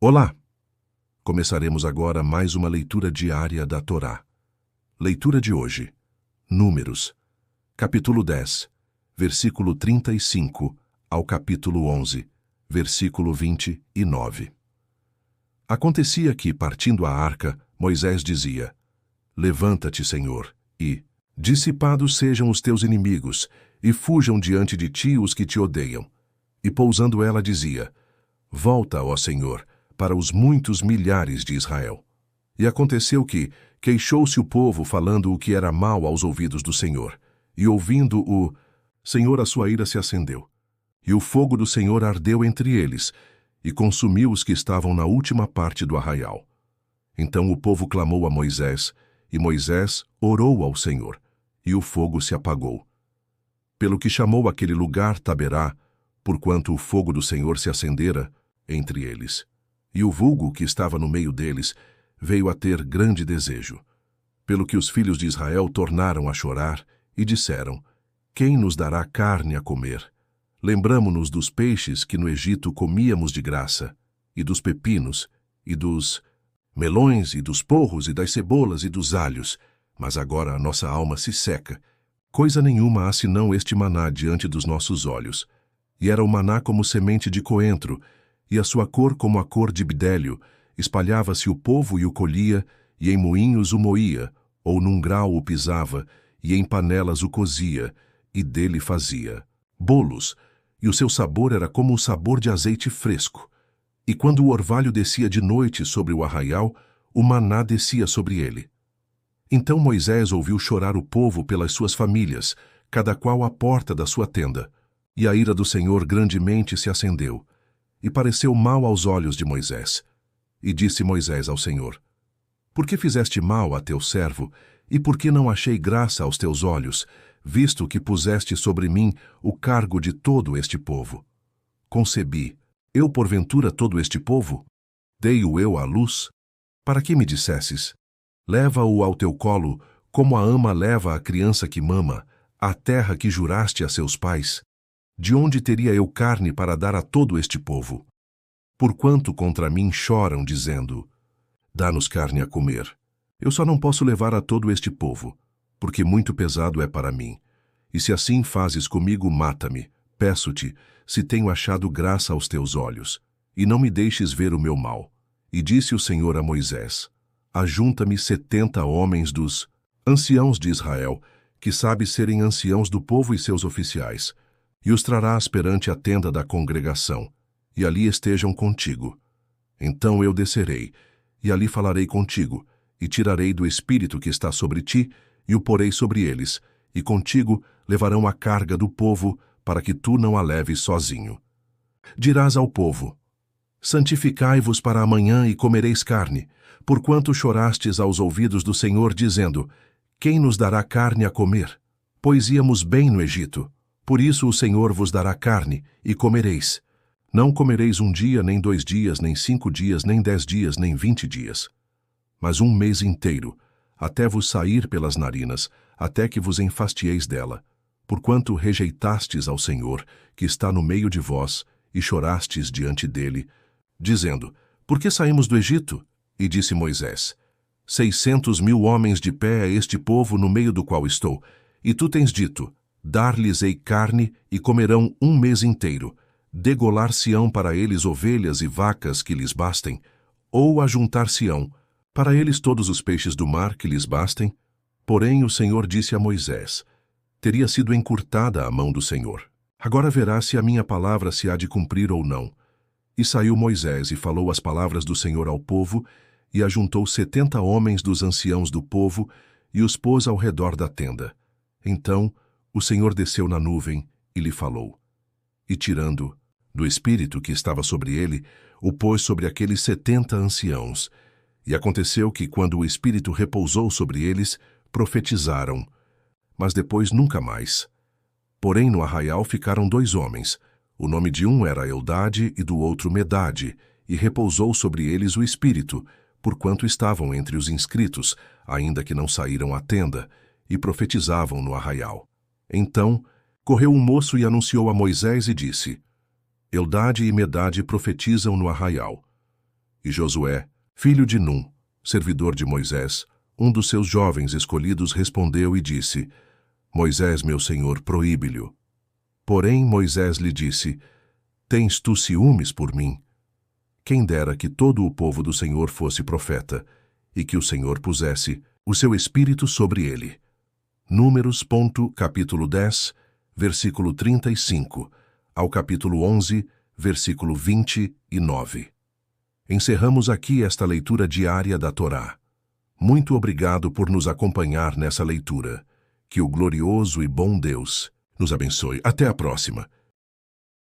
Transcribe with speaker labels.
Speaker 1: Olá! Começaremos agora mais uma leitura diária da Torá. Leitura de hoje, Números, capítulo 10, versículo 35 ao capítulo 11, versículo 29. Acontecia que, partindo a arca, Moisés dizia: Levanta-te, Senhor, e dissipados sejam os teus inimigos, e fujam diante de ti os que te odeiam. E pousando ela dizia: Volta, ó Senhor, para os muitos milhares de Israel. E aconteceu que queixou-se o povo falando o que era mal aos ouvidos do Senhor. E ouvindo o Senhor, a sua ira se acendeu. E o fogo do Senhor ardeu entre eles, e consumiu os que estavam na última parte do arraial. Então o povo clamou a Moisés, e Moisés orou ao Senhor, e o fogo se apagou. Pelo que chamou aquele lugar Taberá, porquanto o fogo do Senhor se acendera entre eles. E o vulgo que estava no meio deles veio a ter grande desejo. Pelo que os filhos de Israel tornaram a chorar e disseram: Quem nos dará carne a comer? Lembramo-nos dos peixes que no Egito comíamos de graça, e dos pepinos, e dos melões, e dos porros, e das cebolas, e dos alhos. Mas agora a nossa alma se seca. Coisa nenhuma há senão este maná diante dos nossos olhos. E era o maná como semente de coentro, e a sua cor como a cor de bidélio. Espalhava-se o povo e o colhia, e em moinhos o moía, ou num grau o pisava, e em panelas o cozia, e dele fazia bolos, e o seu sabor era como o sabor de azeite fresco. E quando o orvalho descia de noite sobre o arraial, o maná descia sobre ele. Então Moisés ouviu chorar o povo pelas suas famílias, cada qual à porta da sua tenda. E a ira do Senhor grandemente se acendeu, e pareceu mal aos olhos de Moisés. E disse Moisés ao Senhor: Por que fizeste mal a teu servo, e por que não achei graça aos teus olhos, visto que puseste sobre mim o cargo de todo este povo? Concebi eu porventura todo este povo? Dei-o eu à luz? Para que me dissesses: Leva-o ao teu colo, como a ama leva a criança que mama, à terra que juraste a seus pais? De onde teria eu carne para dar a todo este povo? Porquanto contra mim choram, dizendo: Dá-nos carne a comer. Eu só não posso levar a todo este povo, porque muito pesado é para mim. E se assim fazes comigo, mata-me, peço-te, se tenho achado graça aos teus olhos, e não me deixes ver o meu mal. E disse o Senhor a Moisés: Ajunta-me 70 homens dos anciãos de Israel, que sabe serem anciãos do povo e seus oficiais, e os trarás perante a tenda da congregação, e ali estejam contigo. Então eu descerei, e ali falarei contigo, e tirarei do espírito que está sobre ti, e o porei sobre eles, e contigo levarão a carga do povo, para que tu não a leves sozinho. Dirás ao povo: Santificai-vos para amanhã e comereis carne, porquanto chorastes aos ouvidos do Senhor, dizendo: Quem nos dará carne a comer? Pois íamos bem no Egito. Por isso o Senhor vos dará carne, e comereis. Não comereis 1 dia, nem 2 dias, nem 5 dias, nem 10 dias, nem 20 dias. Mas 1 mês inteiro, até vos sair pelas narinas, até que vos enfastieis dela. Porquanto rejeitastes ao Senhor, que está no meio de vós, e chorastes diante dele, dizendo: Por que saímos do Egito? E disse Moisés: 600.000 homens de pé é este povo no meio do qual estou, e tu tens dito: Dar-lhes-ei carne, e comerão 1 mês inteiro. Degolar-se-ão para eles ovelhas e vacas que lhes bastem, ou ajuntar-se-ão para eles todos os peixes do mar que lhes bastem? Porém o Senhor disse a Moisés: Teria sido encurtada a mão do Senhor. Agora verás se a minha palavra se há de cumprir ou não. E saiu Moisés e falou as palavras do Senhor ao povo, e ajuntou 70 homens dos anciãos do povo, e os pôs ao redor da tenda. Então o Senhor desceu na nuvem e lhe falou. E tirando do espírito que estava sobre ele, o pôs sobre aqueles 70 anciãos. E aconteceu que, quando o espírito repousou sobre eles, profetizaram, mas depois nunca mais. Porém no arraial ficaram 2 homens. O nome de um era Eldade e do outro Medade, e repousou sobre eles o espírito, porquanto estavam entre os inscritos, ainda que não saíram à tenda, e profetizavam no arraial. Então correu um moço e anunciou a Moisés e disse: Eldade e Medade profetizam no arraial. E Josué, filho de Num, servidor de Moisés, um dos seus jovens escolhidos, respondeu e disse: Moisés, meu senhor, proíbe-lhe. Porém Moisés lhe disse: Tens tu ciúmes por mim? Quem dera que todo o povo do Senhor fosse profeta, e que o Senhor pusesse o seu espírito sobre ele. Números, capítulo 10, versículo 35, ao capítulo 11, versículo 29. Encerramos aqui esta leitura diária da Torá. Muito obrigado por nos acompanhar nessa leitura. Que o glorioso e bom Deus nos abençoe. Até a próxima.